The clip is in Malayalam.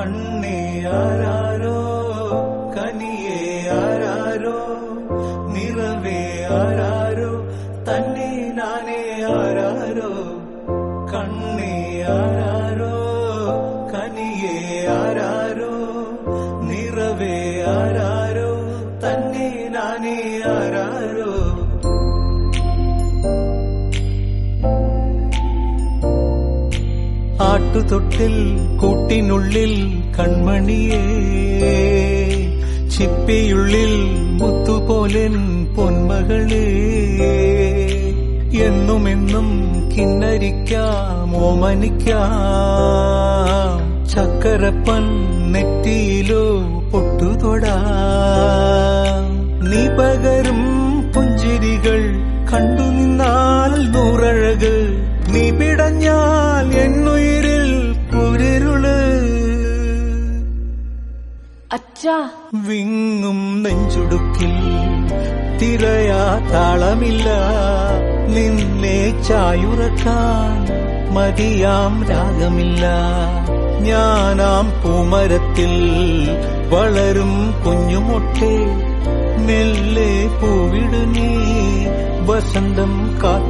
കണ്ണേ ആരാരോ കനിയേ ആരാരോ നിറവേ ആരാരോ തന്നെ നാനേ ആരാരോ കണ്ണേ ആരാരോ കനിയേ ആരാരോ നിറവേ ആരാരോ തന്നെ നാനേ ആരാരോ ആട്ടുതൊട്ടിൽ കൂട്ടിനുള്ളിൽ കൺമണിയേ ചിപ്പിയുള്ളിൽ മുത്തുപോലെൻ പൊന്മകളേ എന്നുമെന്നും കിന്നരിക്കാം ഓമനിക്കാം ചക്കരപ്പൻ നെറ്റിയിലോ പൊട്ടുതൊടാ നീ പകരും പുഞ്ചിരികൾ കണ്ടു നിന്നാൽ നൂറഴക് നീ പിടഞ്ഞാൽ എന്നുയിരിൽ കുരിരുള് അച്ഛാ വിങ്ങും നെഞ്ചുടുക്കിൽ തിരയാ താളമില്ല നിന്നെ ചായുറക്കാൻ മതിയാം രാഗമില്ല ഞാനാം പൂമരത്തിൽ വളരും കുഞ്ഞുമൊട്ടെ മെല്ലെ പൂവിടു നീ വസന്തം കാത്തു